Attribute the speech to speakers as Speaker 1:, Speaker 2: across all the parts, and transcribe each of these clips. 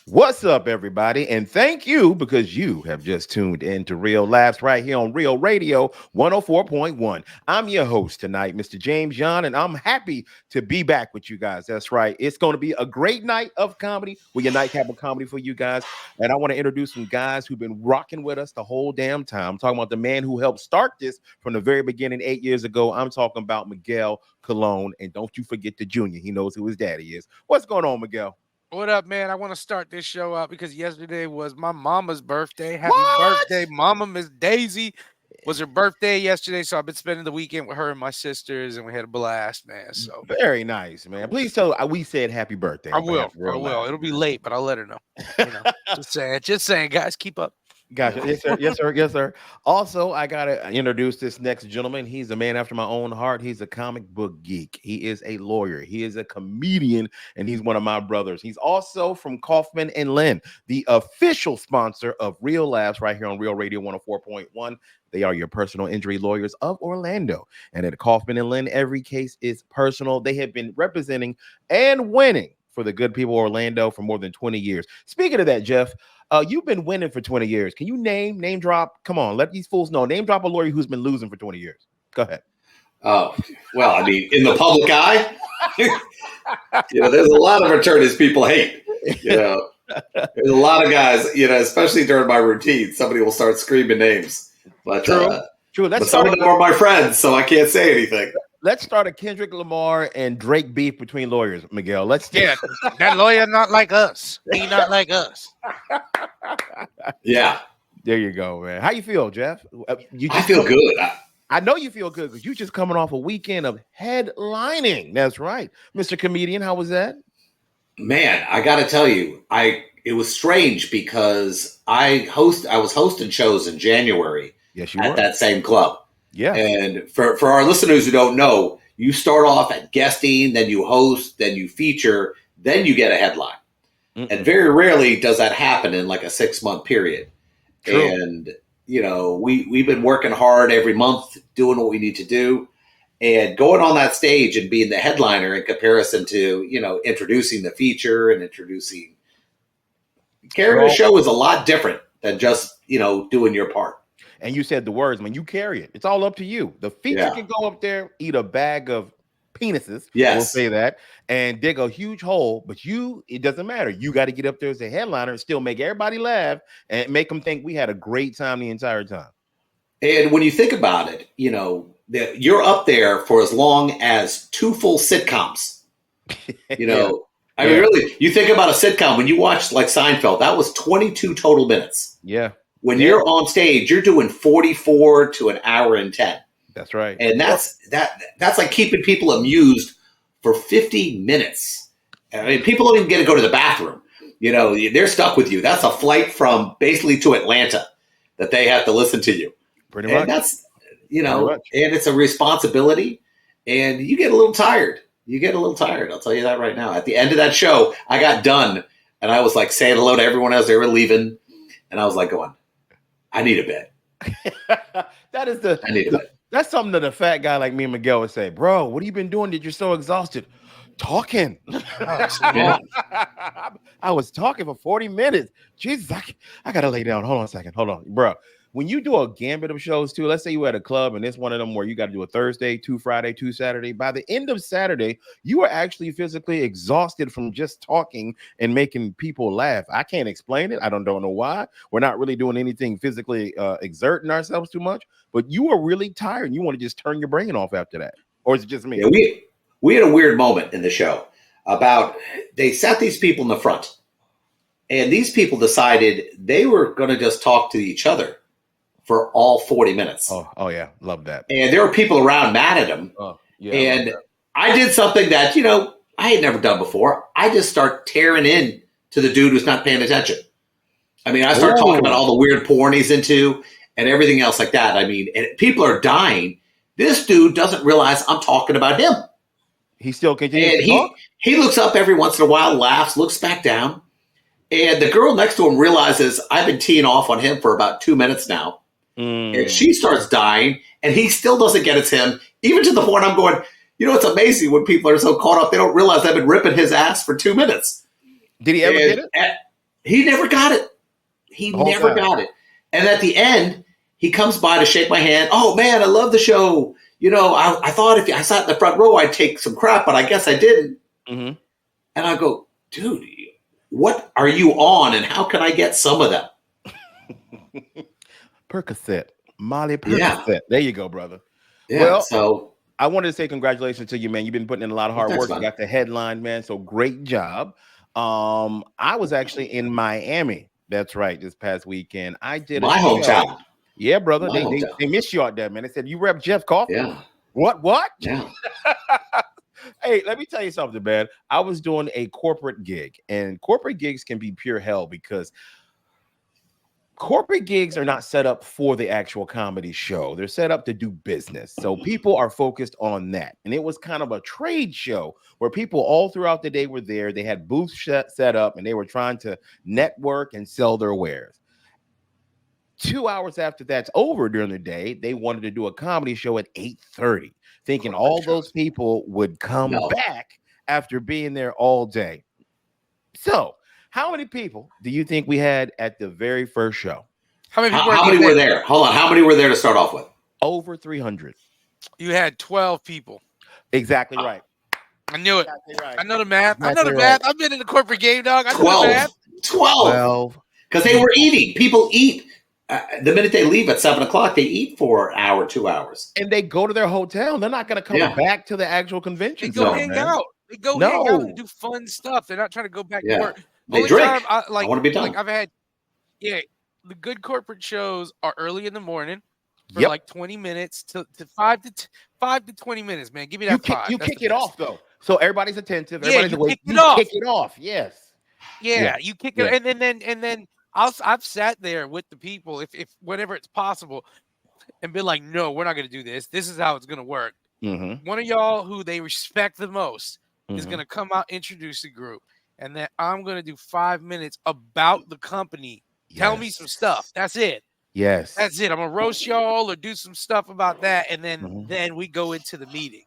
Speaker 1: What's up, everybody? And thank you because you have just tuned in to Real Laughs right here on Real Radio 104.1. I'm your host tonight, Mr. James John, and I'm happy to be back with you guys. That's right. It's going to be a great night of comedy with your nightcap of comedy for you guys. And I want to introduce some guys who've been rocking with us the whole damn time. I'm talking about the man who helped start this from the very beginning 8 years ago. I'm talking about Miguel Colon. And don't you forget the junior. He knows who his daddy is. What's going on, Miguel?
Speaker 2: What up, man? I want to start this show out because yesterday was my mama's birthday. Happy
Speaker 1: What?
Speaker 2: birthday, Mama. Miss Daisy was her birthday yesterday, so I've been spending the weekend with her and my sisters, and we had a blast, man. So
Speaker 1: Very nice, man. Please tell we said happy birthday.
Speaker 2: I
Speaker 1: on behalf
Speaker 2: will.
Speaker 1: of
Speaker 2: I
Speaker 1: Real
Speaker 2: will.
Speaker 1: Life.
Speaker 2: It'll be late, but I'll let her know. Just saying, guys, keep up.
Speaker 1: Gotcha. Yes, sir. Yes, sir. Yes, sir. Also, I gotta introduce this next gentleman. He's a man after my own heart. He's a comic book geek. He is a lawyer. He is a comedian, and he's one of my brothers. He's also from Kaufman and Lynn, the official sponsor of Real Laughs right here on Real Radio 104.1. They are your personal injury lawyers of Orlando. And at Kaufman and Lynn, every case is personal. They have been representing and winning for the good people of Orlando for more than 20 years. Speaking of that, Jeff, you've been winning for 20 years. Can you name drop? Come on, let these fools know. Name drop a lawyer who's been losing for 20 years. Go ahead.
Speaker 3: Oh, well, I mean, in the public eye, there's a lot of attorneys people hate. There's a lot of guys, especially during my routine, somebody will start screaming names. But
Speaker 1: True.
Speaker 3: But some of them are my friends, so I can't say anything.
Speaker 1: Let's start a Kendrick Lamar and Drake beef between lawyers, Miguel.
Speaker 2: That lawyer not like us. He not like us.
Speaker 3: Yeah.
Speaker 1: There you go, man. How you feel, Jeff?
Speaker 3: I feel good.
Speaker 1: I know you feel good because you just coming off a weekend of headlining. That's right, Mr. Comedian. How was that?
Speaker 3: Man, I got to tell you, it was strange because I was hosting shows in January.
Speaker 1: Yes, you
Speaker 3: at
Speaker 1: were.
Speaker 3: That same club.
Speaker 1: Yeah.
Speaker 3: And for our listeners who don't know, you start off at guesting, then you host, then you feature, then you get a headline. And very rarely does that happen in like a 6-month period.
Speaker 1: True.
Speaker 3: And, we've been working hard every month doing what we need to do. And going on that stage and being the headliner in comparison to, introducing the feature and carrying a show is a lot different than just, doing your part.
Speaker 1: And you said the words, when you carry it, it's all up to you. The feature can go up there, eat a bag of penises.
Speaker 3: Yes.
Speaker 1: We'll say that, and dig a huge hole. But it doesn't matter. You got to get up there as a headliner and still make everybody laugh and make them think we had a great time the entire time.
Speaker 3: And when you think about it, you're up there for as long as 2 full sitcoms. I mean, really, you think about a sitcom, when you watch like Seinfeld, that was 22 total minutes.
Speaker 1: Yeah.
Speaker 3: When you're on stage, you're doing 44 to an hour and 10.
Speaker 1: That's right.
Speaker 3: And that's like keeping people amused for 50 minutes. I mean, people don't even get to go to the bathroom. They're stuck with you. That's a flight from basically to Atlanta that they have to listen to you.
Speaker 1: Pretty much.
Speaker 3: And that's, and it's a responsibility, and you get a little tired. I'll tell you that right now. At the end of that show, I got done and I was like saying hello to everyone as they were leaving. And I was like going, I need a bed.
Speaker 1: I need a bed. That's something that a fat guy like me and Miguel would say, bro, what have you been doing that you're so exhausted? Talking. I was talking for 40 minutes. Jesus, I got to lay down. Hold on a second. Hold on, bro. When you do a gambit of shows too, let's say you were at a club and it's one of them where you got to do a Thursday, 2 Friday, 2 Saturday. By the end of Saturday, you are actually physically exhausted from just talking and making people laugh. I can't explain it. I don't know why. We're not really doing anything physically exerting ourselves too much, but you are really tired and you want to just turn your brain off after that. Or is it just me?
Speaker 3: Yeah, we had a weird moment in the show about they sat these people in the front, and these people decided they were going to just talk to each other for all 40 minutes.
Speaker 1: Oh yeah. Love that.
Speaker 3: And there were people around mad at him. And I did something that, I had never done before. I just start tearing in to the dude who's not paying attention. I mean, I start talking about all the weird porn he's into and everything else like that. I mean, and people are dying. This dude doesn't realize I'm talking about him.
Speaker 1: He still continues
Speaker 3: to talk? He looks up every once in a while, laughs, looks back down. And the girl next to him realizes I've been teeing off on him for about 2 minutes now. And she starts dying, and he still doesn't get it's him, even to the point I'm going, it's amazing when people are so caught up, they don't realize I've been ripping his ass for 2 minutes.
Speaker 1: Did he ever get it?
Speaker 3: He never got it. He never got it. And at the end, he comes by to shake my hand. Oh, man, I love the show. You know, I thought if I sat in the front row, I'd take some crap, but I guess I didn't.
Speaker 1: Mm-hmm.
Speaker 3: And I go, dude, what are you on, and how can I get some of that?
Speaker 1: Percocet. Molly Percocet. Yeah. There you go, brother.
Speaker 3: Yeah, well, so
Speaker 1: I wanted to say congratulations to you, man. You've been putting in a lot of hard work. You got the headline, man. So great job. I was actually in Miami. That's right. This past weekend, I did
Speaker 3: my hometown.
Speaker 1: Yeah, brother. They missed you out there, man. They said you rep Jeff Coffee.
Speaker 3: Yeah.
Speaker 1: What?
Speaker 3: Yeah.
Speaker 1: Hey, let me tell you something, man. I was doing a corporate gig, and corporate gigs can be pure hell because corporate gigs are not set up for the actual comedy show. They're set up to do business. So people are focused on that. And it was kind of a trade show where people all throughout the day were there. They had booths set up and they were trying to network and sell their wares. 2 hours after that's over during the day, they wanted to do a comedy show at 8:30, thinking all those people would come back after being there all day. So how many people do you think we had at the very first show?
Speaker 3: How many were there? Hold on. How many were there to start off with?
Speaker 1: Over 300.
Speaker 2: You had 12 people.
Speaker 1: Exactly right.
Speaker 2: I knew it. Exactly right. I know the math. Math. I've been in the corporate game, dog. I know
Speaker 3: 12.
Speaker 2: the math.
Speaker 3: 12. Because they were eating. People eat. The minute they leave at 7:00, they eat for an hour, 2 hours.
Speaker 1: And they go to their hotel. They're not going to come back to the actual convention.
Speaker 2: They go hang out. They go hang out and do fun stuff. They're not trying to go back to work.
Speaker 3: They drink. I want to be done.
Speaker 2: Like I've had, the good corporate shows are early in the morning for like 20 minutes to 5 to 20 minutes, man. Give me that 5.
Speaker 1: You kick it off though, so everybody's attentive.
Speaker 2: Everybody's
Speaker 1: awake.
Speaker 2: You kick
Speaker 1: it off. Yes.
Speaker 2: Yeah, you kick it, and then I've sat there with the people if whenever it's possible, and been like, no, we're not going to do this. This is how it's going to work.
Speaker 1: Mm-hmm.
Speaker 2: One of y'all who they respect the most is going to come out, introduce the group. And then I'm going to do 5 minutes about the company. Yes. Tell me some stuff. That's it.
Speaker 1: Yes.
Speaker 2: That's it. I'm going to roast y'all or do some stuff about that. And then we go into the meeting.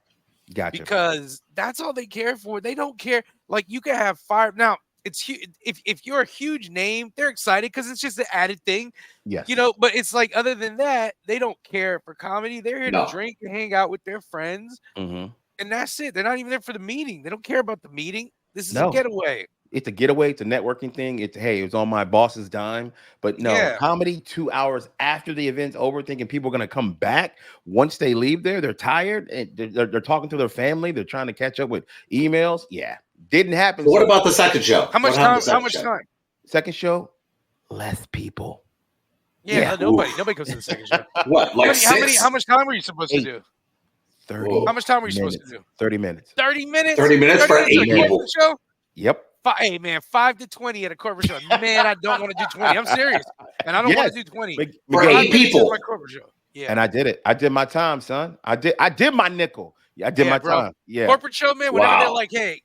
Speaker 1: Gotcha.
Speaker 2: Because that's all they care for. They don't care. Like you can have 5. Now, it's huge. If you're a huge name, they're excited because it's just an added thing.
Speaker 1: Yes.
Speaker 2: You know, but it's like other than that, they don't care for comedy. They're here to drink and hang out with their friends.
Speaker 1: Mm-hmm.
Speaker 2: And that's it. They're not even there for the meeting. They don't care about the meeting. This is a getaway.
Speaker 1: It's a getaway. It's a networking thing. It was on my boss's dime. But no, comedy 2 hours after the event's over, thinking people are going to come back. Once they leave there, they're tired. And they're talking to their family. They're trying to catch up with emails. Yeah, didn't happen.
Speaker 3: So what about the second show?
Speaker 2: How much time?
Speaker 1: Second show, less people.
Speaker 2: Yeah. Nobody comes to the second show.
Speaker 3: What? Like
Speaker 2: how much time were you supposed to do?
Speaker 1: 30.
Speaker 2: How much time were you supposed to do?
Speaker 1: 30 minutes.
Speaker 2: 30 minutes?
Speaker 3: 30 minutes for 8 people.
Speaker 2: Show?
Speaker 1: Yep.
Speaker 2: Hey, man, 5 to 20 at a corporate show. Man, I don't want to do 20. I'm serious. And I don't want to do 20.
Speaker 3: For 8 people.
Speaker 2: My corporate show. Yeah.
Speaker 1: And I did it. I did my time, son. I did my nickel. I did my time. Yeah.
Speaker 2: Corporate show, man, whenever they're like, hey,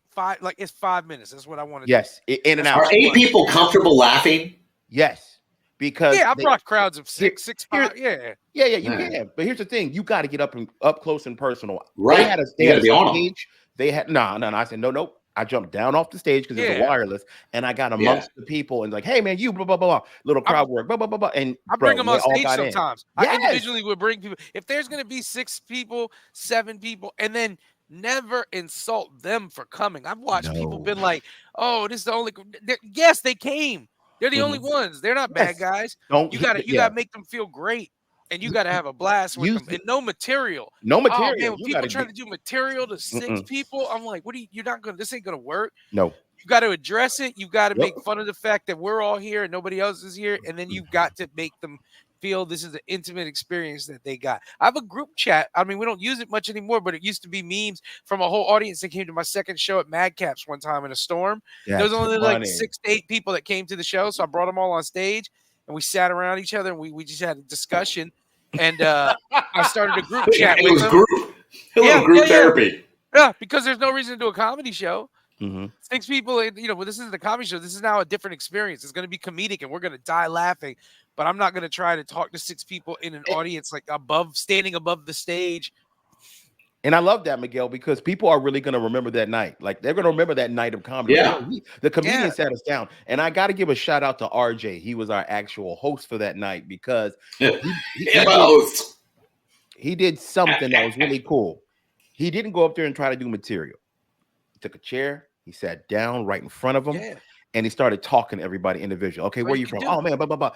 Speaker 2: it's 5 minutes. That's what I want to do.
Speaker 1: Yes. In and out.
Speaker 3: Are 8 people comfortable laughing?
Speaker 1: Yes. Because
Speaker 2: I brought crowds of 6, 5. Yeah,
Speaker 1: you can. But here's the thing: you got to get up close and personal.
Speaker 3: Right?
Speaker 1: They had a stage. They had no. I said no. I jumped down off the stage because it was wireless, and I got amongst the people and like, hey man, you blah blah blah, little crowd work, blah blah blah, and
Speaker 2: I bring them on stage sometimes. I individually would bring people. If there's going to be 6 people, 7 people, and then never insult them for coming. I've watched people been like, oh, this is the only. Yes, they came. They're the only ones. They're not bad guys. You gotta make them feel great, and you gotta have a blast with them. And no material.
Speaker 1: No material.
Speaker 2: Oh, man, when people trying to do material to 6 people, I'm like, what are you? You're not gonna. This ain't gonna work.
Speaker 1: No.
Speaker 2: You got to address it. You got to make fun of the fact that we're all here and nobody else is here, and then you've got to make them feel this is an intimate experience that they got. I have a group chat. I mean, we don't use it much anymore, but it used to be memes from a whole audience that came to my second show at Madcaps one time in a storm. There was only like 6 to 8 people that came to the show, so I brought them all on stage, and we sat around each other, and we just had a discussion, and I started a group chat.
Speaker 3: It was group therapy.
Speaker 2: Yeah, because there's no reason to do a comedy show.
Speaker 1: Mm-hmm.
Speaker 2: 6 people, but this isn't a comedy show. This is now a different experience. It's going to be comedic, and we're going to die laughing. But I'm not going to try to talk to 6 people in an audience like standing above the stage.
Speaker 1: And I love that, Miguel, because people are really going to remember that night. Like they're going to remember that night of comedy.
Speaker 3: Yeah.
Speaker 1: Like, the comedian sat us down, and I got to give a shout out to RJ. He was our actual host for that night because he did something that was really cool. He didn't go up there and try to do material. He took a chair, he sat down right in front of him, and he started talking to everybody individually. Okay, where are you from? Oh man, blah blah blah.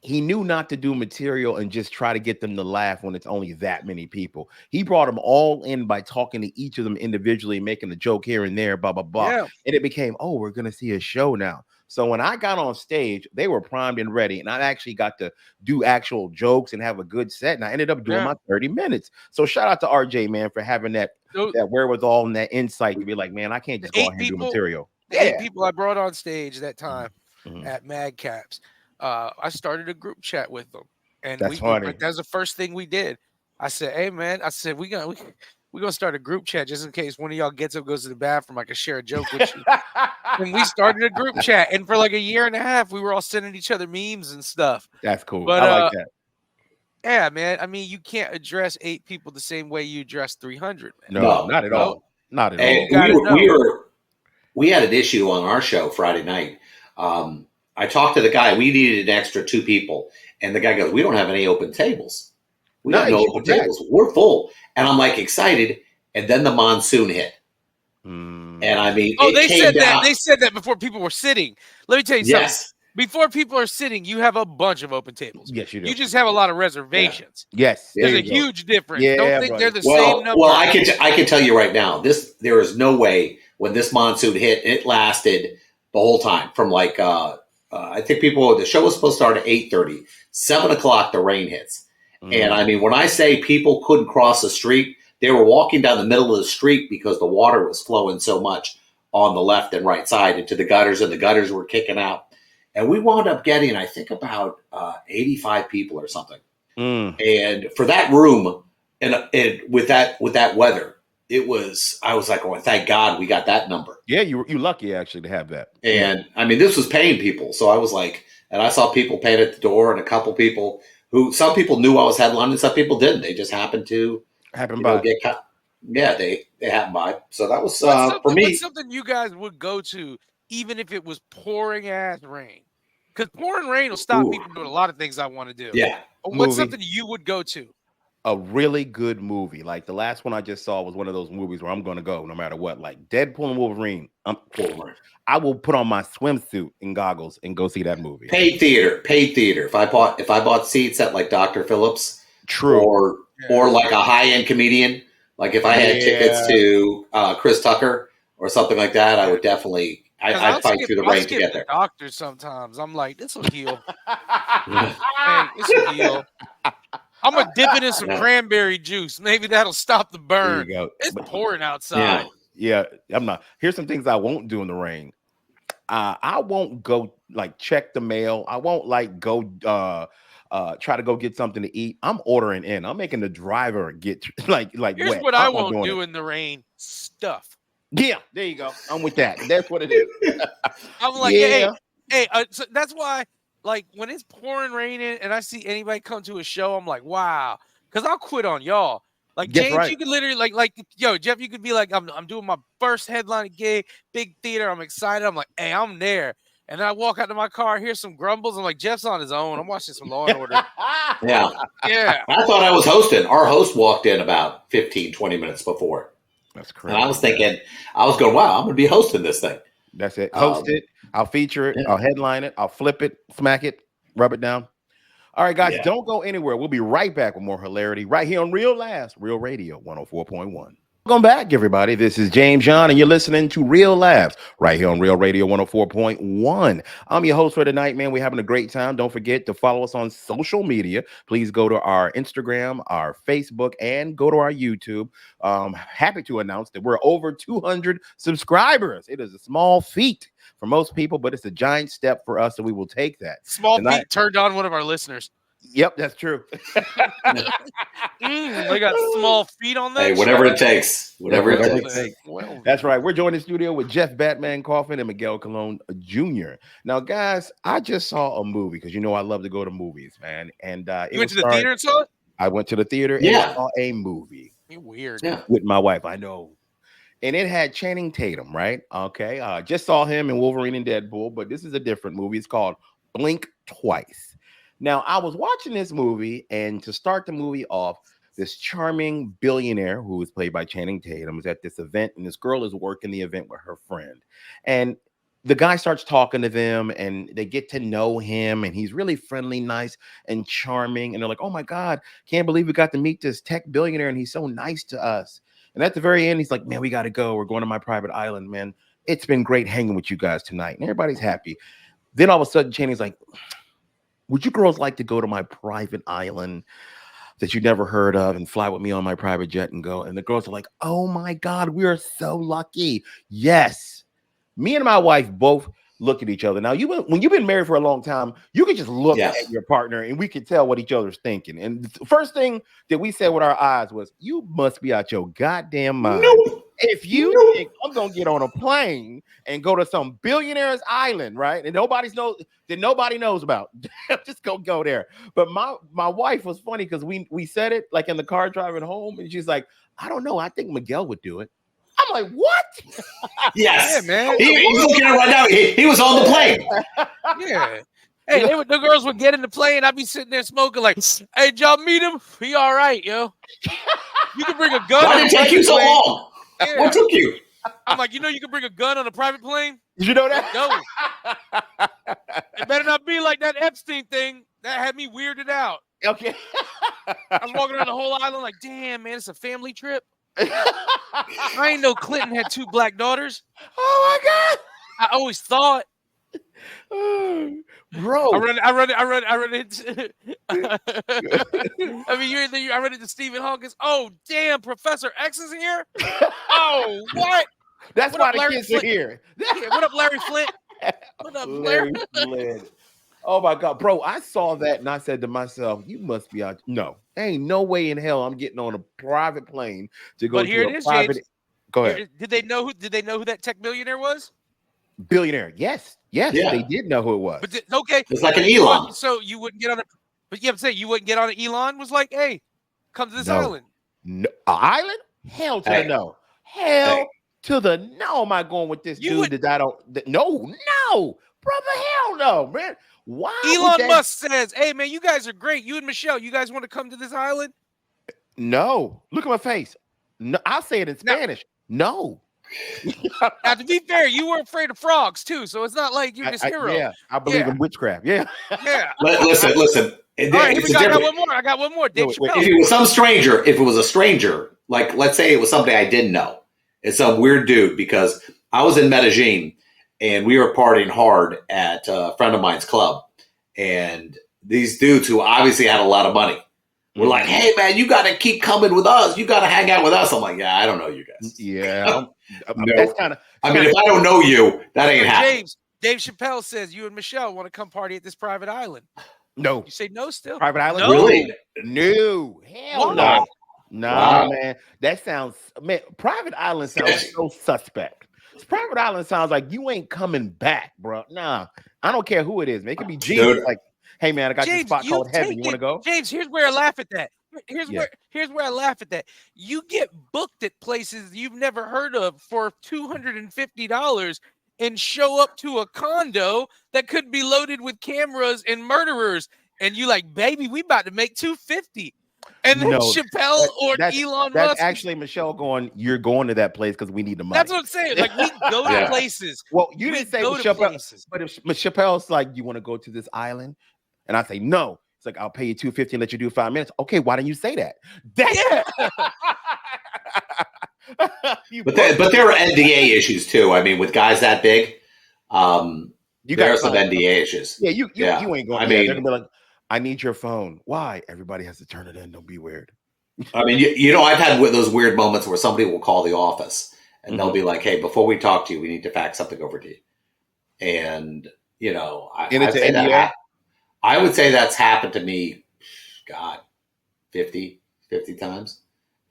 Speaker 1: He knew not to do material and just try to get them to laugh when it's only that many people. He brought them all in by talking to each of them individually, making a joke here and there, blah, blah, blah. Yeah. And it became, oh, we're going to see a show now. So when I got on stage, they were primed and ready. And I actually got to do actual jokes and have a good set. And I ended up doing my 30 minutes. So shout out to RJ, man, for having that wherewithal and that insight to be like, man, I can't just go out here and do material.
Speaker 2: The 8 people I brought on stage that time at Madcaps. I started a group chat with them, and
Speaker 1: that's funny.
Speaker 2: That's the first thing we did. I said, "Hey, man," I said, we're gonna start a group chat just in case one of y'all gets up, goes to the bathroom. I can share a joke with you." And we started a group chat, and for like a year and a half, we were all sending each other memes and stuff.
Speaker 1: That's cool. But I like that.
Speaker 2: Yeah, man. I mean, you can't address 8 people the same way you address 300. Man.
Speaker 1: No, not at all. Not at all.
Speaker 3: We had an issue on our show Friday night. I talked to the guy. We needed an extra 2 people. And the guy goes, we don't have any open tables. We have no open tables. We're full. And I'm like excited. And then the monsoon hit. And I mean,
Speaker 2: they said that. They said that before people were sitting. Let me tell you something. Before people are sitting, you have a bunch of open tables.
Speaker 1: Yes, you do.
Speaker 2: You just have a lot of reservations.
Speaker 1: Yeah. Yes.
Speaker 2: There's a huge difference. Don't think they're the same number.
Speaker 3: Well, I can tell you right now, there is no way when this monsoon hit, it lasted the whole time from like I think the show was supposed to start at 8:30, 7 o'clock, the rain hits. And I mean, when I say people couldn't cross the street, they were walking down the middle of the street because the water was flowing so much on the left and right side into the gutters, and the gutters were kicking out. And we wound up getting, I think, about 85 people or something. And for that room, and with that weather, I was like, oh, thank God we got that number.
Speaker 1: Yeah, you lucky actually to have that.
Speaker 3: And I mean, this was paying people. So I was like, and I saw people paying at the door, and a couple people some people knew I was headlining, some people didn't. They just happened to get cut. Yeah, they happened by. So that was for me.
Speaker 2: What's something you guys would go to, even if it was pouring ass rain? Because pouring rain will stop me from doing a lot of things I want to do.
Speaker 3: Yeah.
Speaker 2: What's something you would go to?
Speaker 1: A really good movie. Like the last one I just saw was one of those movies where I'm going to go no matter what. Like Deadpool and Wolverine. I will put on my swimsuit and goggles and go see that movie.
Speaker 3: Paid theater. If I bought seats at like Dr. Phillips, or like a high end comedian, like if I had tickets to Chris Tucker or something like that, I would definitely. I'd fight through the rain to get there.
Speaker 2: Doctor, sometimes I'm like, this will heal. Hey, this will heal. I'm gonna dip it in some cranberry juice. Maybe that'll stop the burn.
Speaker 1: There you go.
Speaker 2: It's pouring outside.
Speaker 1: Yeah, I'm not. Here's some things I won't do in the rain. I won't go like check the mail. I won't like go try to go get something to eat. I'm ordering in. I'm making the driver get like
Speaker 2: Here's
Speaker 1: wet.
Speaker 2: what I won't do in the rain: stuff.
Speaker 1: Yeah, there you go. I'm with that. That's what it is.
Speaker 2: I'm like, hey, so that's why, like, when it's pouring rain and I see anybody come to a show, I'm like, wow, because I'll quit on y'all. Like James, you could literally like, yo, Jeff, you could be like, I'm doing my first headline gig, big theater. I'm excited. I'm like, hey, I'm there. And then I walk out to my car, hear some grumbles. I'm like, Jeff's on his own. I'm watching some Law and Order.
Speaker 3: Yeah.
Speaker 2: I
Speaker 3: thought I was hosting. Our host walked in about 15, 20 minutes before.
Speaker 1: That's crazy.
Speaker 3: And I was thinking, wow, I'm going to be hosting this thing.
Speaker 1: That's it. Host it. I'll feature it. Yeah. I'll headline it. I'll flip it, smack it, rub it down. All right, guys, don't go anywhere. We'll be right back with more hilarity right here on Real Laughs, Real Radio 104.1. Welcome back, everybody. This is James John, and you're listening to Real Laughs right here on Real Radio 104.1. I'm your host for tonight, man. We're having a great time. Don't forget to follow us on social media. Please go to our Instagram, our Facebook, and go to our YouTube. Happy to announce that we're over 200 subscribers. It is a small feat for most people, but it's a giant step for us, and we will take that.
Speaker 2: Small feat turned on one of our listeners.
Speaker 1: Yep, that's true.
Speaker 2: They got small feet on that.
Speaker 3: Hey, whatever it takes. Whatever it takes.
Speaker 1: Well, that's right. We're joined in the studio with Jeff Batman Coffin and Miguel Colon Jr. Now, guys, I just saw a movie because you know I love to go to movies, man. And
Speaker 2: you went to the theater and saw it?
Speaker 1: I went to the theater and saw a movie.
Speaker 2: You're weird.
Speaker 1: With my wife, I know. And it had Channing Tatum, right? Okay. Just saw him in Wolverine and Deadpool, but this is a different movie. It's called Blink Twice. Now, I was watching this movie, and to start the movie off, this charming billionaire who is played by Channing Tatum is at this event, and this girl is working the event with her friend. And the guy starts talking to them, and they get to know him, and he's really friendly, nice, and charming. And they're like, oh my God, can't believe we got to meet this tech billionaire, and he's so nice to us. And at the very end, he's like, man, we got to go. We're going to my private island, man. It's been great hanging with you guys tonight. And everybody's happy. Then all of a sudden, Channing's like, would you girls like to go to my private island that you never heard of and fly with me on my private jet and go? And the girls are like, oh my God, we are so lucky. Yes. Me and my wife both look at each other. Now, when you've been married for a long time, you can just look at your partner and we can tell what each other's thinking. And the first thing that we said with our eyes was, you must be out your goddamn mind. No. If you think I'm going to get on a plane and go to some billionaire's island, right? And nobody knows about, just go there. But my wife was funny because we said it like in the car driving home. And she's like, I don't know. I think Miguel would do it. I'm like, what?
Speaker 3: Yes, yeah, man. He's looking at it right now. He was on the plane.
Speaker 2: Yeah. Hey, the girls would get in the plane. I'd be sitting there smoking like, hey, did y'all meet him? He all right, yo. You can bring a gun.
Speaker 3: Why did it take you so long? Yeah. What took you?
Speaker 2: I'm like, you can bring a gun on a private plane?
Speaker 1: Did you know that?
Speaker 2: No. It better not be like that Epstein thing. That had me weirded out.
Speaker 1: Okay.
Speaker 2: I was walking around the whole island like, damn, man, it's a family trip. I ain't know Clinton had 2 black daughters.
Speaker 1: Oh my God!
Speaker 2: I always thought,
Speaker 1: bro.
Speaker 2: I run into. I mean, I run into Stephen Hawking. Oh, damn! Professor X is here. Oh, what?
Speaker 1: That's
Speaker 2: what
Speaker 1: why
Speaker 2: up,
Speaker 1: the
Speaker 2: Larry
Speaker 1: kids
Speaker 2: Flint?
Speaker 1: are here.
Speaker 2: Yeah, what up, Larry Flint? What up, Larry?
Speaker 1: Flint? Oh my God, bro! I saw that and I said to myself, "You must be out." No, ain't no way in hell I'm getting on a private plane to go.
Speaker 2: But here
Speaker 1: to
Speaker 2: it is,
Speaker 1: private...
Speaker 2: James.
Speaker 1: Go ahead.
Speaker 2: Did they know who that tech billionaire was?
Speaker 1: Billionaire, yes, they did know who it was.
Speaker 2: But okay,
Speaker 3: it's like an Elon.
Speaker 2: So you wouldn't get on it. But you have to say you wouldn't get on it. Elon was like, "Hey, come to this island."
Speaker 1: No, island? Hell to the no. Hell to the no. Am I going with this dude that I don't? No, brother. Hell no, man. Why?
Speaker 2: Elon Musk says, "Hey, man, you guys are great. You and Michelle, you guys want to come to this island?"
Speaker 1: No. Look at my face. No, I'll say it in Spanish. No.
Speaker 2: Now, to be fair, you were afraid of frogs too, so it's not like you're this hero.
Speaker 1: Yeah, I believe in witchcraft. Yeah.
Speaker 2: Yeah.
Speaker 3: Listen.
Speaker 2: All right, here we go. I got one more. Dave Chappelle.
Speaker 3: If it was some stranger, if it was a stranger, like let's say it was somebody I didn't know, it's some weird dude, because I was in Medellin and we were partying hard at a friend of mine's club, and these dudes who obviously had a lot of money were like, "Hey man, you got to keep coming with us. You got to hang out with us." I'm like, "Yeah, I don't know you guys."
Speaker 1: Yeah,
Speaker 3: no. That's kind of. I mean, if I don't know you, that ain't happening.
Speaker 2: Dave Chappelle says you and Michelle want to come party at this private island.
Speaker 1: No,
Speaker 2: you say no still.
Speaker 1: Private island?
Speaker 2: No.
Speaker 3: Really?
Speaker 1: No, hell no. No, man. That sounds, man. Private island sounds so suspect. Private island sounds like you ain't coming back, bro. Nah, I don't care who it is. Man. It could be Jesus. Like, hey man, I got this spot called heaven. You want to go?
Speaker 2: James, here's where I laugh at that. Here's where I laugh at that. You get booked at places you've never heard of for $250 and show up to a condo that could be loaded with cameras and murderers, and you like, baby, we about to make $250. And then Chappelle Elon Musk.
Speaker 1: That's actually Michelle going, you're going to that place because we need the money.
Speaker 2: That's what I'm saying. Like, we go to places.
Speaker 1: Well, you didn't say Chappelle, but if Chappelle's like, you want to go to this island? And I say, no. It's like, I'll pay you $250 and let you do 5 minutes. Okay, why didn't you say that?
Speaker 3: But there are NDA issues too. I mean, with guys that big, there are some NDA issues.
Speaker 1: Yeah, you ain't going. I mean, they're gonna be like, I need your phone. Why? Everybody has to turn it in. Don't be weird.
Speaker 3: I mean, I've had those weird moments where somebody will call the office and they'll be like, "Hey, before we talk to you, we need to fax something over to you." And I would say that's happened to me, God, 50 times.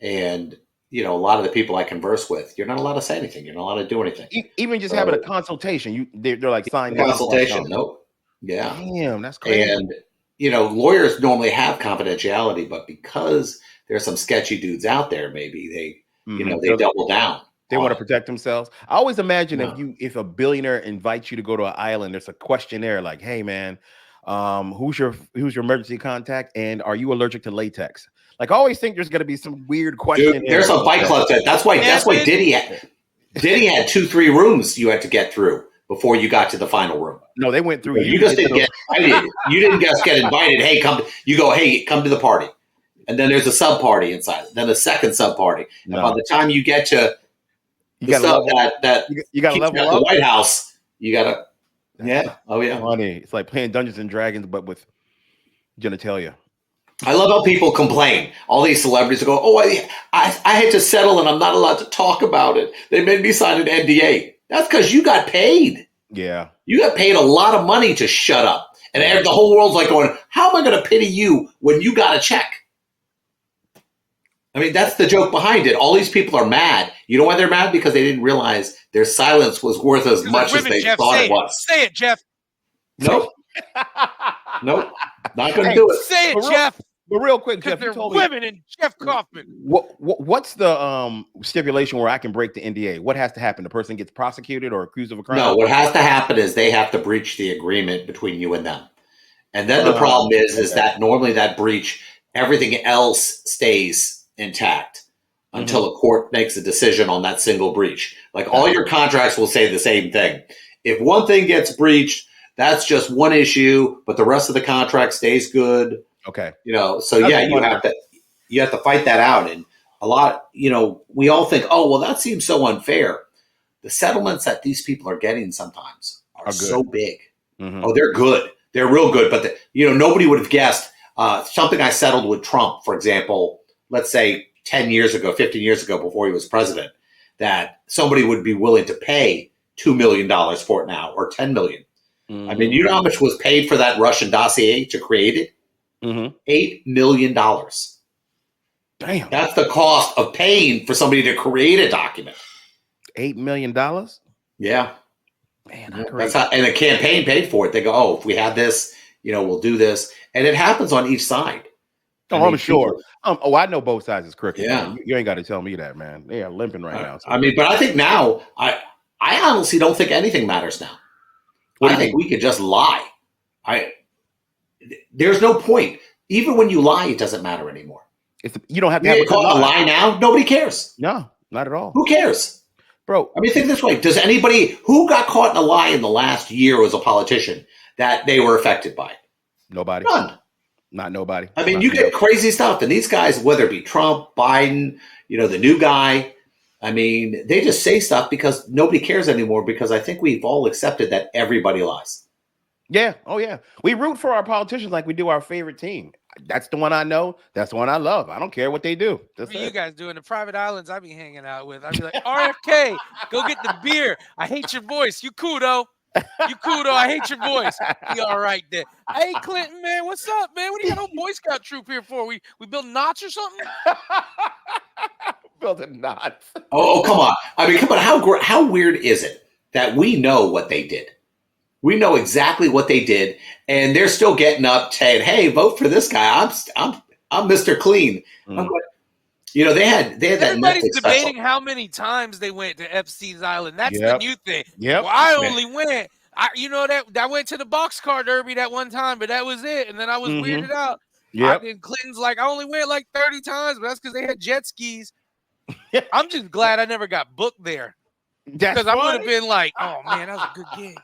Speaker 3: And a lot of the people I converse with, you're not allowed to say anything. You're not allowed to do anything.
Speaker 1: Even just having a consultation, they're like signing
Speaker 3: consultation. Nope. Yeah.
Speaker 1: Damn, that's crazy.
Speaker 3: And lawyers normally have confidentiality, but because there's some sketchy dudes out there. Maybe they double down.
Speaker 1: They want to protect themselves. I always imagine if a billionaire invites you to go to an island, there's a questionnaire like, "Hey man, who's your emergency contact, and are you allergic to latex?" Like, I always think there's going to be some weird question.
Speaker 3: Dude, there's a Fight Club. That's why Diddy had 2-3 rooms you had to get through before you got to the final room.
Speaker 1: No, they went through.
Speaker 3: You just didn't get invited. You didn't just get invited. Hey, come. You go. Hey, come to the party. And then there's a sub party inside. Then a second sub party. And by the time you get to you got to level up the White House, you got to. Yeah. Oh yeah.
Speaker 1: Funny. It's like playing Dungeons and Dragons, but with genitalia.
Speaker 3: I love how people complain. All these celebrities go, "Oh, I had to settle, and I'm not allowed to talk about it. They made me sign an NDA." That's because you got paid.
Speaker 1: Yeah,
Speaker 3: you got paid a lot of money to shut up, and the whole world's like going, "How am I going to pity you when you got a check?" I mean, that's the joke behind it. All these people are mad. You know why they're mad? Because they didn't realize their silence was worth as much as they thought it was.
Speaker 2: Say it, Jeff.
Speaker 3: Nope. Nope. Not going to do it.
Speaker 2: Say it, Jeff.
Speaker 1: But real quick, Jeff,
Speaker 2: you told women and Jeff Kaufman.
Speaker 1: What's the stipulation where I can break the NDA? What has to happen? The person gets prosecuted or accused of a crime?
Speaker 3: No, what has to happen is they have to breach the agreement between you and them. And then the problem is that normally that breach, everything else stays intact until a court makes a decision on that single breach. Like all your contracts will say the same thing. If one thing gets breached, that's just one issue, but the rest of the contract stays good.
Speaker 1: Okay.
Speaker 3: So you have to fight that out. And a lot, we all think, oh, well, that seems so unfair. The settlements that these people are getting sometimes are so big. Mm-hmm. Oh, they're good. They're real good. But, nobody would have guessed something I settled with Trump, for example, let's say 10 years ago, 15 years ago, before he was president, that somebody would be willing to pay $2 million for it now or $10 million. Mm-hmm. I mean, you know how much was paid for that Russian dossier to create it? Mm-hmm. $8 million. Damn. That's the cost of paying for somebody to create a document.
Speaker 1: $8 million?
Speaker 3: Yeah.
Speaker 1: Man,
Speaker 3: that's how, and the campaign paid for it. They go, oh, if we had this, we'll do this. And it happens on each side.
Speaker 1: Oh, I'm sure. I know both sides is crooked. Yeah. You ain't got to tell me that, man. They are limping right now. So.
Speaker 3: But I think now, I honestly don't think anything matters now. I think we could just lie. There's no point. Even when you lie, it doesn't matter anymore.
Speaker 1: You don't have to have
Speaker 3: a lie now. Nobody cares.
Speaker 1: No, not at all.
Speaker 3: Who cares?
Speaker 1: Bro.
Speaker 3: I mean, think this way. Does anybody who got caught in a lie in the last year as a politician that they were affected by it?
Speaker 1: Nobody.
Speaker 3: None.
Speaker 1: Not nobody.
Speaker 3: I mean, you get crazy stuff. And these guys, whether it be Trump, Biden, the new guy, I mean, they just say stuff because nobody cares anymore because I think we've all accepted that everybody lies.
Speaker 1: Yeah. Oh, yeah. We root for our politicians like we do our favorite team. That's the one I know. That's the one I love. I don't care what they do.
Speaker 2: What are you guys doing? The private islands I be hanging out with. I'd be like, RFK, go get the beer. I hate your voice. You cool, though. You cool, though. I hate your voice. You all right there. Hey, Clinton, man, what's up, man? What do you got no Boy Scout troop here for? We building knots or something?
Speaker 1: Building knots.
Speaker 3: Oh, come on. I mean, come on. How weird is it that we know what they did? We know exactly what they did, and they're still getting up saying, "Hey, vote for this guy. I'm Mr. Clean." Mm. They had that.
Speaker 2: Everybody's debating how many times they went to Epstein's Island. That's the new thing.
Speaker 1: Yep.
Speaker 2: Well, I only went. I went to the boxcar derby that one time, but that was it. And then I was weirded out.
Speaker 1: Yeah.
Speaker 2: And Clinton's like, I only went like 30 times, but that's because they had jet skis. I'm just glad I never got booked there because I would have been like, oh man, that was a good gig.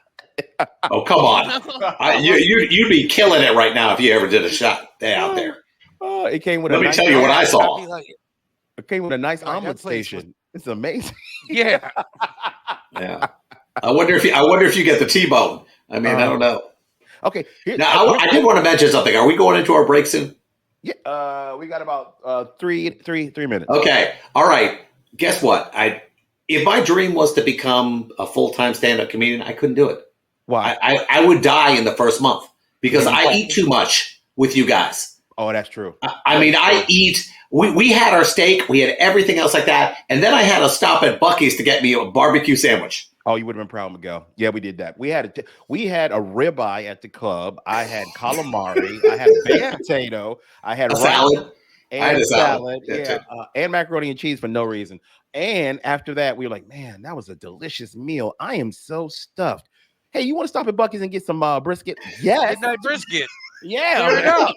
Speaker 3: Oh, come on. You'd be killing it right now if you ever did a shot out there.
Speaker 1: Oh, it came with
Speaker 3: Let me tell you what I saw.
Speaker 1: It came with a nice omelet station. It's amazing.
Speaker 2: Yeah.
Speaker 3: Yeah. I wonder if you get the T-bone. I mean, I don't know.
Speaker 1: Okay.
Speaker 3: Now, I did want to mention something. Are we going into our break soon?
Speaker 1: Yeah. We got about 3 minutes.
Speaker 3: Okay. All right. Guess what? If my dream was to become a full-time stand-up comedian, I couldn't do it.
Speaker 1: Why?
Speaker 3: I would die in the first month because I eat too much with you guys.
Speaker 1: Oh, that's true.
Speaker 3: I mean, I eat. We had our steak. We had everything else like that. And then I had to stop at Buc-ee's to get me a barbecue sandwich.
Speaker 1: Oh, you would have been proud, Miguel. Yeah, we did that. We had a ribeye at the club. I had calamari. I had a baked potato. I had
Speaker 3: a salad.
Speaker 1: and salad. And macaroni and cheese for no reason. And after that, we were like, man, that was a delicious meal. I am so stuffed. Hey, you want to stop at Buc-ee's and get some brisket? Yes.
Speaker 2: Midnight brisket.
Speaker 1: Yeah.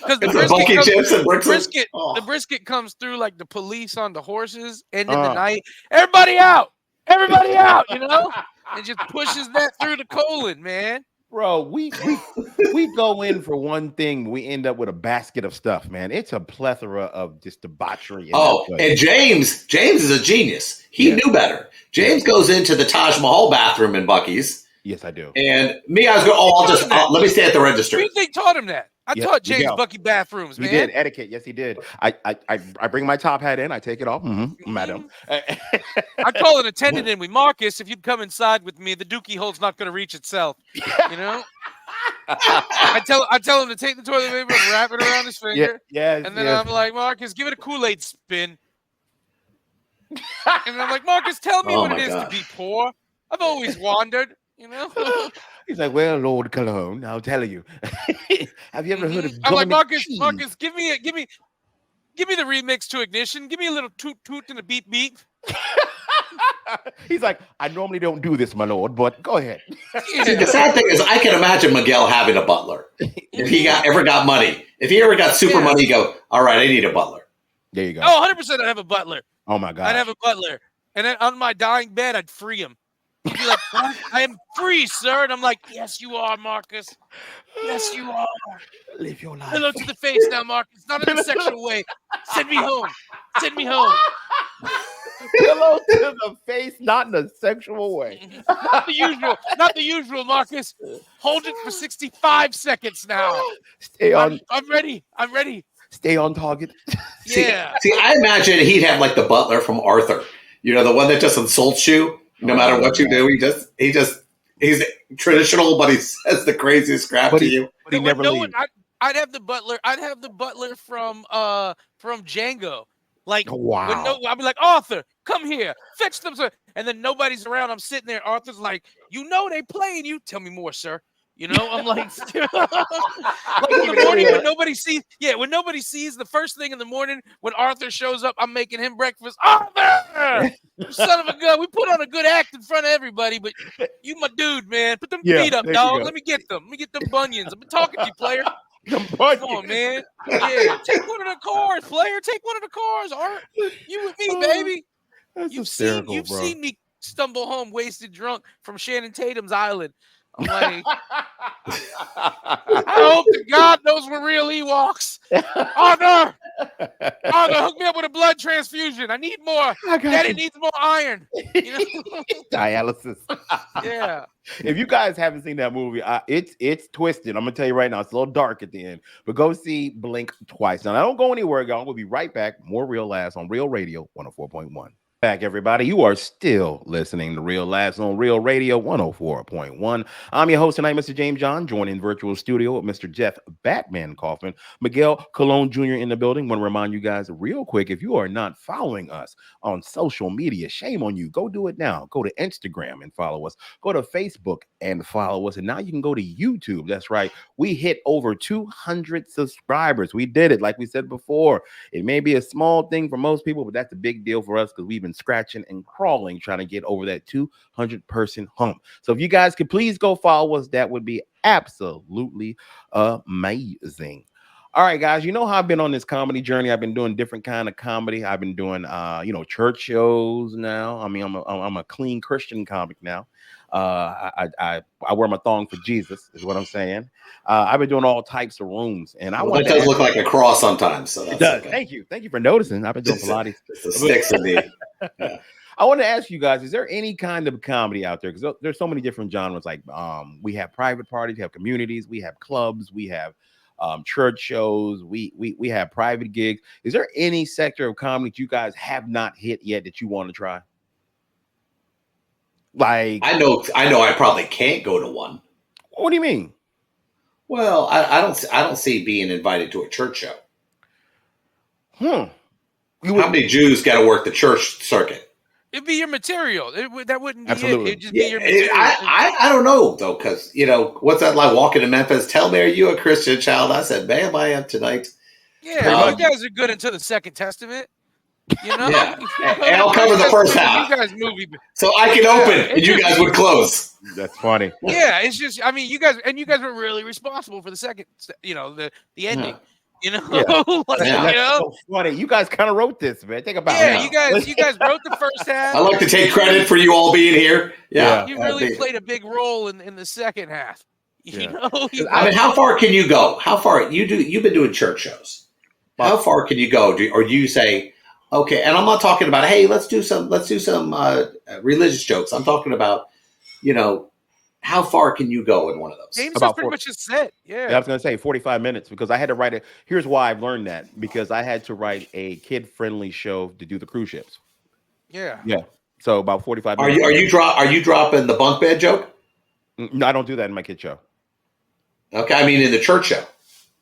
Speaker 2: Because the brisket comes through like the police on the horses, and in the night, everybody out, you know, and just pushes that through the colon, man.
Speaker 1: Bro, we go in for one thing, we end up with a basket of stuff, man. It's a plethora of just debauchery.
Speaker 3: And James is a genius. He knew better. James goes into the Taj Mahal bathroom in Buc-ee's.
Speaker 1: Yes, I do.
Speaker 3: And me, I was going, let me stay at the register.
Speaker 2: Who do you think taught him that? I taught James Buc-ee bathrooms, man.
Speaker 1: He did etiquette. Yes, he did. I bring my top hat in. I take it off. Madam.
Speaker 2: I call an attendant in with Marcus. If you'd come inside with me, the dookie hole's not going to reach itself. You know? I tell him to take the toilet paper and wrap it around his finger. And then I'm like, Marcus, give it a Kool-Aid spin. And then I'm like, Marcus, tell me what it is to be poor. I've always wandered. You know,
Speaker 1: he's like, well, Lord Cologne, I'll tell you. Have you ever heard of?
Speaker 2: I'm like, Marcus, give me the remix to Ignition. Give me a little toot toot and a beep beep.
Speaker 1: He's like, I normally don't do this, my lord, but go ahead.
Speaker 3: See, the sad thing is, I can imagine Miguel having a butler. If he ever got money, if he ever got super money, he'd go, all right, I need a butler.
Speaker 1: There you go.
Speaker 2: Oh, 100% I'd have a butler.
Speaker 1: Oh my God.
Speaker 2: I'd have a butler, and then on my dying bed, I'd free him. He'd be like, I am free, sir. And I'm like, yes, you are, Marcus. Yes, you are.
Speaker 1: Live your life.
Speaker 2: Hello to the face now, Marcus. Not in a sexual way. Send me home. Send me home.
Speaker 1: Hello to the face, not in a sexual way.
Speaker 2: Not the usual, Marcus. Hold it for 65 seconds now.
Speaker 1: Stay on.
Speaker 2: I'm ready.
Speaker 1: Stay on target.
Speaker 2: Yeah.
Speaker 3: See, I imagine he'd have like the butler from Arthur. You know, the one that just insults you. No matter what you do, he's traditional, but he says the craziest crap to you.
Speaker 1: But he never leaves.
Speaker 2: I'd have the butler from Django. Like, I'd be like, Arthur, come here, fetch them, sir. And then nobody's around. I'm sitting there. Arthur's like, they playing you. Tell me more, sir. You know, I'm like, like in the morning when nobody sees, the first thing in the morning when Arthur shows up, I'm making him breakfast. Arthur, son of a gun. We put on a good act in front of everybody, but you my dude, man. Put them feet up, dog. Let me get them. Let me get them bunions. I've been talking to you, player. Come on, man. Yeah, take one of the cars, player. Take one of the cars, Art. You with me, baby. You've seen me stumble home wasted drunk from Shannon Tatum's island. I'm like, I hope to God those were real Ewoks. Arthur, hook me up with a blood transfusion. I need more. Daddy needs more iron. You know?
Speaker 1: Dialysis.
Speaker 2: Yeah.
Speaker 1: If you guys haven't seen that movie, it's twisted. I'm gonna tell you right now, it's a little dark at the end. But go see Blink twice. Now, I don't go anywhere, y'all. We'll be right back. More Real Laughs on Real Radio 104.1. Back, everybody. You are still listening to Real Laughs on Real Radio 104.1. I'm your host tonight, Mr. James John, joined in virtual studio with Mr. Jeff Batman Kaufman, Miguel Colon Jr. in the building. Want to remind you guys real quick, if you are not following us on social media, shame on you. Go do it now. Go to Instagram and follow us. Go to Facebook and follow us. And now you can go to YouTube. That's right. We hit over 200 subscribers. We did it. Like we said before, it may be a small thing for most people, but that's a big deal for us because we've been scratching and crawling trying to get over that 200-person hump. So if you guys could please go follow us, that would be absolutely amazing. All right, guys, you know how I've been on this comedy journey. I've been doing different kind of comedy. I've been doing church shows now. I mean, I'm a clean Christian comic now. I wear my thong for Jesus is what I'm saying. I've been doing all types of rooms, and
Speaker 3: it does look like a cross sometimes. So
Speaker 1: it does. Okay. Thank you for noticing. I've been doing Pilates.
Speaker 3: The sticks in me.
Speaker 1: Yeah. I want to ask you guys: is there any kind of comedy out there? Because there's so many different genres. Like we have private parties, we have communities, we have clubs, we have church shows, we have private gigs. Is there any sector of comedy that you guys have not hit yet that you want to try? Like
Speaker 3: I know I probably can't go to one.
Speaker 1: What do you mean?
Speaker 3: Well, I don't see being invited to a church show. How many Jews got to work the church circuit?
Speaker 2: It'd be your material. That wouldn't be
Speaker 1: Absolutely.
Speaker 2: It'd just be your material.
Speaker 3: I don't know though, because what's that like walking to Memphis? Tell me, are you a Christian child? I said, ma'am, I am tonight.
Speaker 2: Yeah, you guys are good until the Second Testament. You know,
Speaker 3: yeah. And I'll cover the first half.
Speaker 2: You guys movie,
Speaker 3: so I can open and you guys would close.
Speaker 1: That's funny.
Speaker 2: Yeah, it's just, I mean, you guys were really responsible for the second, you know, the ending.
Speaker 3: Yeah.
Speaker 2: You know,
Speaker 1: that's so funny. You guys kind of wrote this, man. Think about it.
Speaker 2: You guys wrote the first half.
Speaker 3: I like to take credit for you all being here. Yeah,
Speaker 2: you really played a big role in the second half. You know,
Speaker 3: I mean, how far can you go? How far you've been doing church shows? How far can you go? Or do you say, okay? And I'm not talking about, hey, let's do some religious jokes. I'm talking about, you know, how far can you go in one of those?
Speaker 2: James about pretty much just set. Yeah,
Speaker 1: I was going to say 45 minutes because I had to write it. Here's why I've learned that, because I had to write a kid-friendly show to do the cruise ships.
Speaker 2: Yeah.
Speaker 1: So about 45 minutes.
Speaker 3: Are you dropping the bunk bed joke?
Speaker 1: No, I don't do that in my kid show.
Speaker 3: Okay, I mean in the church show.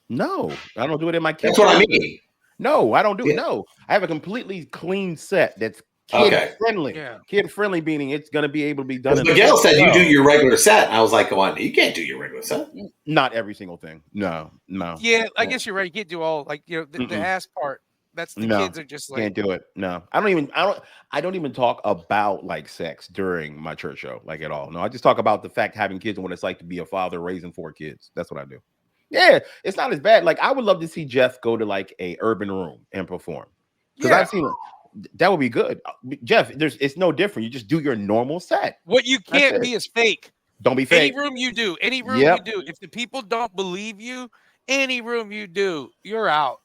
Speaker 1: No, I don't do it in my kid
Speaker 3: That's
Speaker 1: show.
Speaker 3: what I mean.
Speaker 1: No, I don't do it. No, I have a completely clean set that's kid friendly. Yeah. Kid friendly meaning it's going to be able to be done.
Speaker 3: Miguel said you do your regular set. I was like, you can't do your regular set.
Speaker 1: Not every single thing. No.
Speaker 2: Yeah, I guess you're right. You can't do all, like, you know, the ass part. That's the kids are just like,
Speaker 1: can't do it. No, I don't even talk about like sex during my church show, like at all. No, I just talk about the fact having kids and what it's like to be a father raising 4 kids. That's what I do. Yeah, it's not as bad. Like I would love to see Jeff go to like a urban room and perform, because I've seen that would be good. Jeff, it's no different. You just do your normal set.
Speaker 2: What you can't be is fake.
Speaker 1: Don't be fake.
Speaker 2: Any room you do, you do. If the people don't believe you, any room you do, you're out.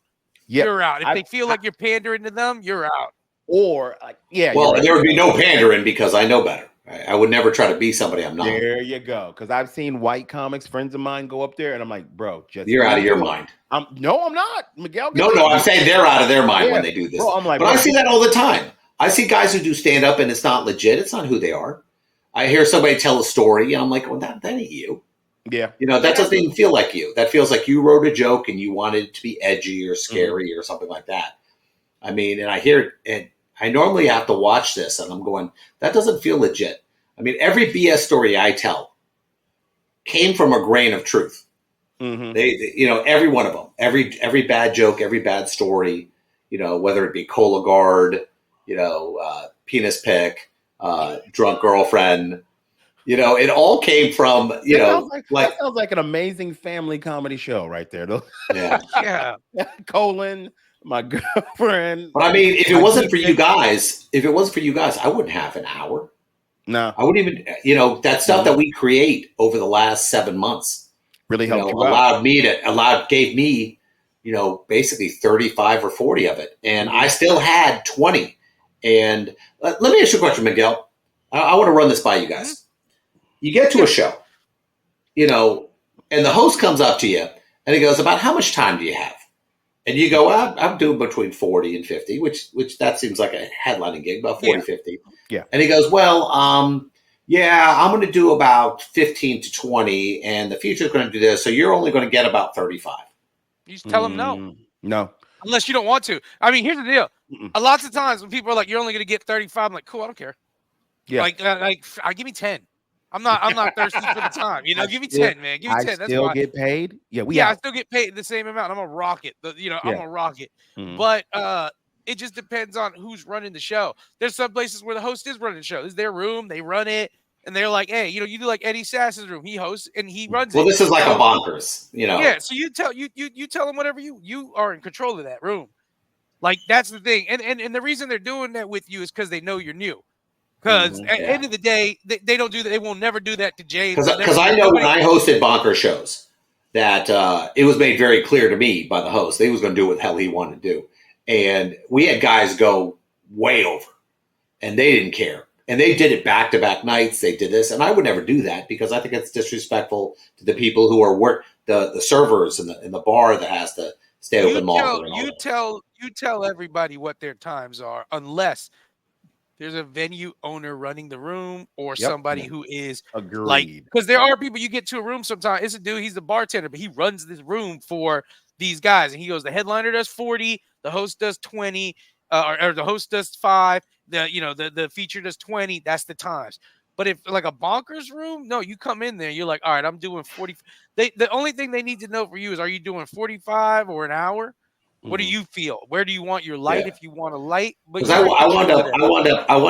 Speaker 2: Yep. You're out. If they feel like you're pandering to them, you're out.
Speaker 1: Or
Speaker 3: well, there would be no pandering because I know better. I would never try to be somebody I'm not.
Speaker 1: There you go. Because I've seen white comics, friends of mine, go up there, and I'm like, bro,
Speaker 3: you're out of your mind.
Speaker 1: No, I'm not. Miguel.
Speaker 3: No, I'm saying they're out of their mind when they do this. Bro, but I see that all the time. I see guys who do stand up, and it's not legit. It's not who they are. I hear somebody tell a story, and I'm like, well, that ain't you.
Speaker 1: Yeah.
Speaker 3: You know, that doesn't even feel like you. That feels like you wrote a joke and you wanted it to be edgy or scary or something like that. I mean, and I hear it, and I normally have to watch this, and I'm going, that doesn't feel legit. I mean, every BS story I tell came from a grain of truth. Mm-hmm. They, you know, every one of them, every bad joke, every bad story, you know, whether it be Cola Guard, you know, penis pick, drunk girlfriend, you know, it all came from,
Speaker 1: that sounds like an amazing family comedy show right there. Though.
Speaker 3: Yeah.
Speaker 1: Colon, my girlfriend.
Speaker 3: But I mean, if it wasn't for you guys, I wouldn't have an hour.
Speaker 1: No,
Speaker 3: I wouldn't even, you know, that stuff that we create over the last 7 months
Speaker 1: really helped you
Speaker 3: gave me, you know, basically 35 or 40 of it. And I still had 20. And let me ask you a question, Miguel. I want to run this by you guys. You get to a show, you know, and the host comes up to you and he goes, about how much time do you have? And you go, I'm doing between 40 and 50, which that seems like a headlining gig, about 40, 50.
Speaker 1: Yeah.
Speaker 3: And he goes, well, I'm going to do about 15 to 20 and the future's going to do this. So you're only going to get about 35.
Speaker 2: You just tell them no.
Speaker 1: No.
Speaker 2: Unless you don't want to. I mean, here's the deal. A lot of times when people are like, you're only going to get 35, I'm like, cool, I don't care. Yeah. Like give me 10. I'm not thirsty for the time. You know, give me 10, man. Give me 10. That's
Speaker 1: still get paid.
Speaker 2: I still get paid the same amount. I'm gonna rock it. I'm gonna rock it. But it just depends on who's running the show. There's some places where the host is running the show. It's their room. They run it, and they're like, hey, you know, you do like Eddie Sass's room. He hosts and he runs it.
Speaker 3: Well, this is like a bonkers, you know.
Speaker 2: Yeah. So you tell them whatever you are in control of that room. Like that's the thing. And the reason they're doing that with you is because they know you're new. Because at the end of the day, they don't do that. They will never do that to James.
Speaker 3: Because I know when I hosted bonker shows that it was made very clear to me by the host that he was going to do what the hell he wanted to do. And we had guys go way over and they didn't care. And they did it back-to-back nights. They did this. And I would never do that because I think it's disrespectful to the people who are the servers in the bar that has to stay open longer.
Speaker 2: You tell everybody what their times are unless there's a venue owner running the room or somebody who is like, because there are people you get to a room sometimes. It's a dude, he's the bartender, but he runs this room for these guys. And he goes, the headliner does 40, the host does 20, or the host does 5, the feature does 20. That's the times. But if like a bonkers room, no, you come in there, you're like, all right, I'm doing 40. The only thing they need to know for you is, are you doing 45 or an hour? What do you feel? Where do you want your light if you want a light?
Speaker 3: Because I wound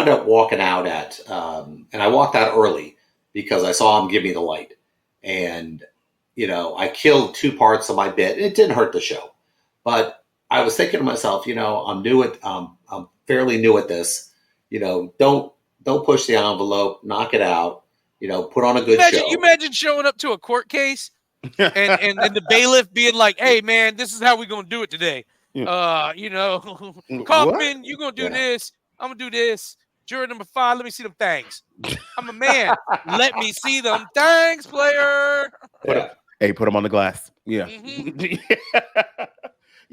Speaker 3: up walking out at, and I walked out early because I saw him give me the light, and I killed 2 parts of my bit. It didn't hurt the show, but I was thinking to myself, I'm fairly new at this. Don't push the envelope, knock it out. Put on a good show.
Speaker 2: You imagine showing up to a court case and the bailiff being like, "Hey man, this is how we're gonna do it today. Kaufman, you're gonna do this. I'm gonna do this. Juror number 5, let me see them things. I'm a man. Let me see them things, player."
Speaker 1: Put them on the glass. Yeah. Mm-hmm.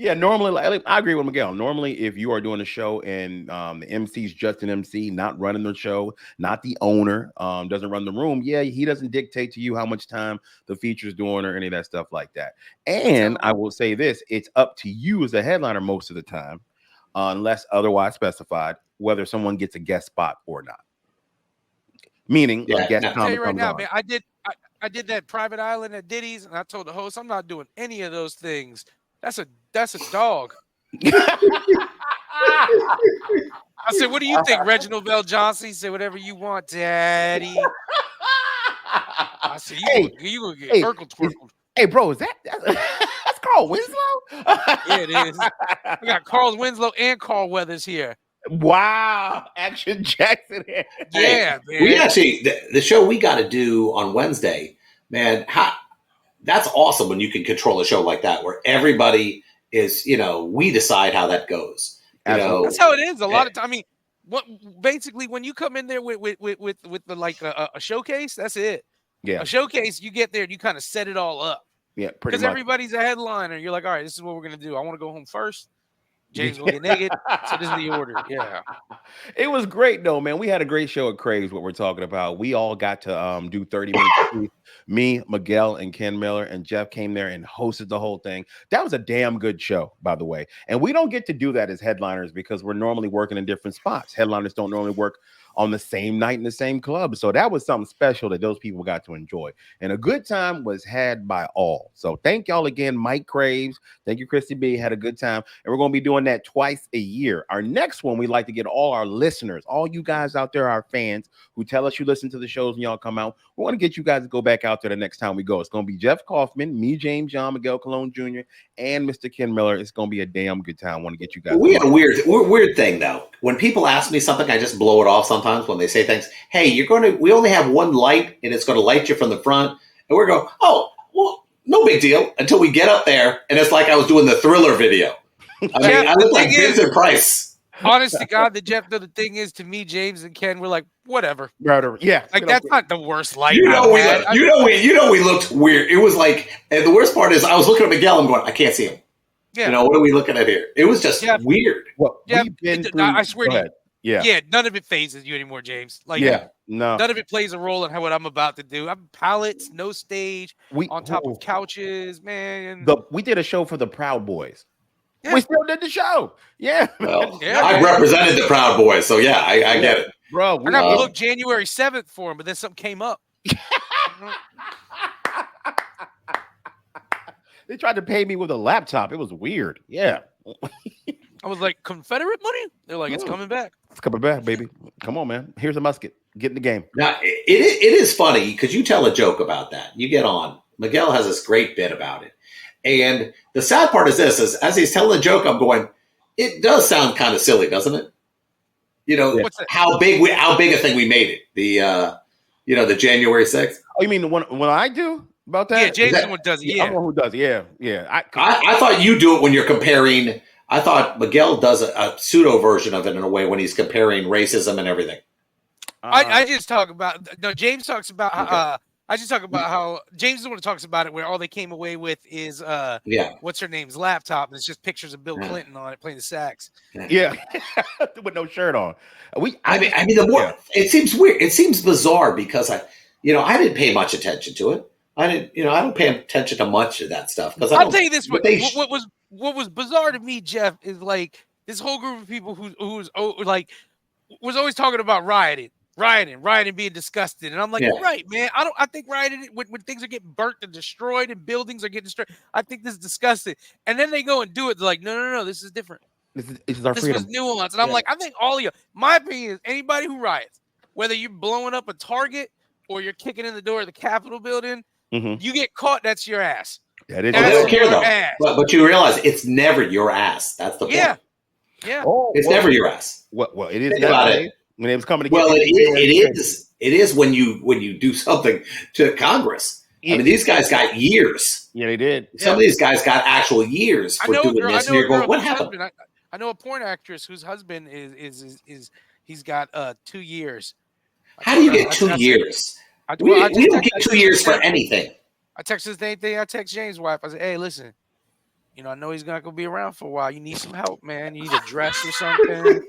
Speaker 1: Yeah, normally, I agree with Miguel. Normally, if you are doing a show and the MC is just an MC, not running the show, not the owner, doesn't run the room, he doesn't dictate to you how much time the feature's doing or any of that stuff like that. And I will say this, it's up to you as a headliner most of the time, unless otherwise specified, whether someone gets a guest spot or not. Meaning, a guest comic comes on.
Speaker 2: Man, I did that private island at Diddy's, and I told the host, I'm not doing any of those things. That's a dog. I said, "What do you think, Reginald Bell Johnson?" He said, "Whatever you want, Daddy." I said, "You gonna get Urkel twirled."
Speaker 1: Hey, bro, that's Carl Winslow?
Speaker 2: Yeah, it is. We got Carl Winslow and Carl Weathers here.
Speaker 1: Wow, Action Jackson.
Speaker 2: Yeah, man.
Speaker 3: We actually the show we got to do on Wednesday, man. That's awesome when you can control a show like that, where everybody is, we decide how that goes.
Speaker 2: That's how it is. A lot of time. I mean, basically when you come in there with the, like a showcase, that's it.
Speaker 1: Yeah,
Speaker 2: a showcase. You get there and you kind of set it all up.
Speaker 1: Yeah, pretty much.
Speaker 2: Because everybody's a headliner. You're like, all right, this is what we're gonna do. I want to go home first. James will get naked. So this is the order. Yeah.
Speaker 1: It was great though, man. We had a great show at Craig's, what we're talking about. We all got to do 30 minutes. Me, Miguel, and Ken Miller, and Jeff came there and hosted the whole thing. That was a damn good show, by the way. And we don't get to do that as headliners because we're normally working in different spots. Headliners don't normally work on the same night in the same club. So that was something special that those people got to enjoy. And a good time was had by all. So thank y'all again, Mike Craves. Thank you, Christy B. Had a good time. And we're going to be doing that twice a year. Our next one, we like to get all our listeners, all you guys out there, our fans who tell us you listen to the shows and y'all come out. We want to get you guys to go back out there the next time we go. It's going to be Jeff Kaufman, me, James John, Miguel Colon Jr., and Mr. Ken Miller. It's going to be a damn good time. I want to get you guys.
Speaker 3: We had a weird thing, though. When people ask me something, I just blow it off sometimes when they say things. Hey, we only have one light, and it's going to light you from the front. And we're going, oh, well, no big deal, until we get up there, and it's like I was doing the Thriller video. I look like Vincent Price.
Speaker 2: Honest to God, the thing is, to me, James and Ken were like, whatever.
Speaker 1: Yeah.
Speaker 2: Like, that's not the worst light.
Speaker 3: We looked weird. It was like, and the worst part is I was looking at Miguel and going, I can't see him. Yeah. What are we looking at here? It was just weird.
Speaker 1: Well,
Speaker 2: I swear to you.
Speaker 1: Yeah,
Speaker 2: none of it phases you anymore, James. Like, none of it plays a role in what I'm about to do. I'm pallets, no stage, on top of couches, man.
Speaker 1: We did a show for the Proud Boys. Yeah. We still did the show. Yeah.
Speaker 3: Well, I represented the Proud Boys, so I get it.
Speaker 2: Bro, I got to look January 7th for him, but then something came up.
Speaker 1: They tried to pay me with a laptop. It was weird. Yeah.
Speaker 2: I was like, Confederate money? They're like, it's coming back.
Speaker 1: It's coming back, baby. Come on, man. Here's a musket. Get in the game.
Speaker 3: Now, it is funny because you tell a joke about that. You get on. Miguel has this great bit about it. And the sad part is this, is as he's telling the joke, I'm going, it does sound kind of silly, doesn't it? How big a thing we made it. The January 6th.
Speaker 1: Oh, you mean the one when I do about that?
Speaker 2: Yeah, James is the one who does it. Yeah.
Speaker 1: I'm the one who does it. Yeah.
Speaker 3: I thought you do it when you're comparing. I thought Miguel does a pseudo version of it in a way when he's comparing racism and everything.
Speaker 2: I just talk about James talks about I just talk about how James is the one who talks about it where all they came away with is what's her name's laptop and it's just pictures of Bill Clinton on it playing the sax.
Speaker 1: Yeah. With no shirt on.
Speaker 3: It seems weird. It seems bizarre because I didn't pay much attention to it. I don't pay attention to much of that stuff.
Speaker 2: I'll tell you this: what was bizarre to me, Jeff, is like this whole group of people who was always talking about rioting. rioting, being disgusted, and I'm like, you're right, man. I think rioting when things are getting burnt and destroyed and buildings are getting destroyed. I think this is disgusting. And then they go and do it. They're like, no, this is different.
Speaker 1: This is our freedom.
Speaker 2: Was nuanced, and I'm like, I think all of you. My opinion is anybody who riots, whether you're blowing up a Target or you're kicking in the door of the Capitol building, you get caught. That's your ass.
Speaker 3: They don't care though. But you realize it's never your ass. That's the point.
Speaker 2: Yeah.
Speaker 3: It's never your ass.
Speaker 1: Well, it is that when it was coming to
Speaker 3: well, it is when you do something to Congress. I mean, these guys got years.
Speaker 1: Yeah, they did.
Speaker 3: Some of these guys got actual years for doing this. And you're going, what happened?
Speaker 2: I know a porn actress whose husband is he's got 2 years.
Speaker 3: How do you get 2 years? We don't get 2 years for anything.
Speaker 2: I text his thing. I text James' wife. I said, hey, listen, I know he's not gonna be around for a while. You need some help, man. You need a dress or something.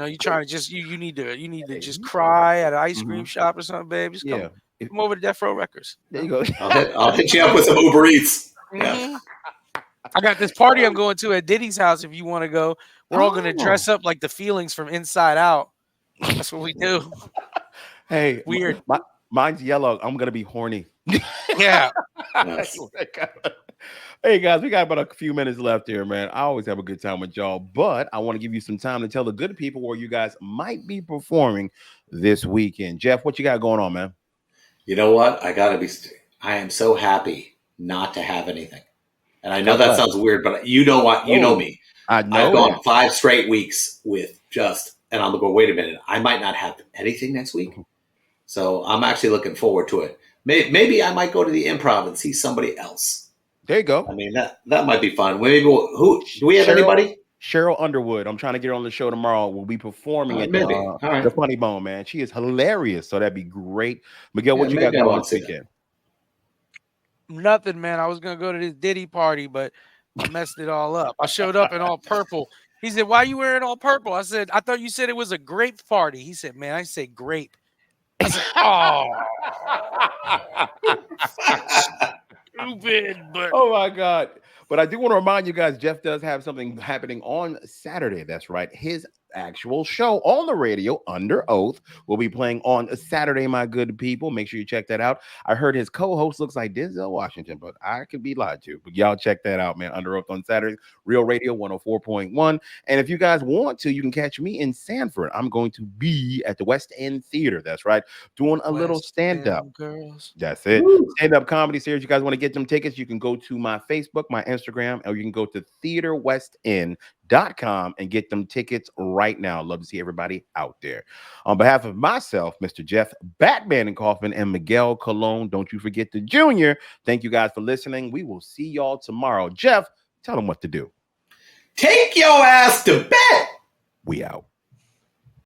Speaker 2: You trying to just you need to just cry at an ice cream shop or something, babe. Just come over to Death Row Records.
Speaker 1: There you go.
Speaker 3: I'll hit you up with some Uber Eats.
Speaker 2: Yeah. I got this party I'm going to at Diddy's house. If you want to go, we're all gonna dress up like the Feelings from Inside Out. That's what we do.
Speaker 1: Hey,
Speaker 2: weird.
Speaker 1: Mine's yellow. I'm gonna be horny.
Speaker 2: Yeah.
Speaker 1: Hey guys, we got about a few minutes left here, man. I always have a good time with y'all, but I want to give you some time to tell the good people where you guys might be performing this weekend. Jeff, what you got going on, man?
Speaker 3: You know what? I am so happy not to have anything. And I know that sounds weird, but you know what? You know me.
Speaker 1: I know.
Speaker 3: I've gone 5 straight weeks with and I'm going, wait a minute. I might not have anything next week. So I'm actually looking forward to it. Maybe I might go to the Improv and see somebody else.
Speaker 1: There you go.
Speaker 3: I mean, that might be fun. Maybe who do we have? Anybody?
Speaker 1: Cheryl Underwood. I'm trying to get her on the show tomorrow. We'll be performing at the Funny Bone, man. She is hilarious, so that'd be great. Miguel, what you got going on this weekend?
Speaker 2: Nothing, man. I was gonna go to this Diddy party, but I messed it all up. I showed up in all purple. He said, "Why are you wearing all purple?" I said, "I thought you said it was a grape party." He said, "Man, I say grape." I said, "Oh." Stupid, but
Speaker 1: oh my God. But I do want to remind you guys, Jeff does have something happening on Saturday. That's right. His actual show on the radio under oath will be playing on Saturday, my good people. Make sure you check that out. I heard his co-host looks like Denzel Washington, but I could be lied to. But y'all check that out, man. Under oath on Saturday, Real Radio 104.1. And if you guys want to, you can catch me in Sanford. I'm going to be at the West End Theater. That's right. Doing a little stand-up.
Speaker 2: Girls.
Speaker 1: That's it. Stand-up comedy series. You guys want to get them tickets, you can go to my Facebook, my Instagram, or you can go to theaterwestend.com and get them tickets right now. Love to see everybody out there. On behalf of myself, Mr. Jeff Batman and Kaufman, and Miguel Colon, don't you forget the Junior. Thank you guys for listening. We will see y'all tomorrow. Jeff, tell them what to do.
Speaker 3: Take your ass to bed.
Speaker 1: We out.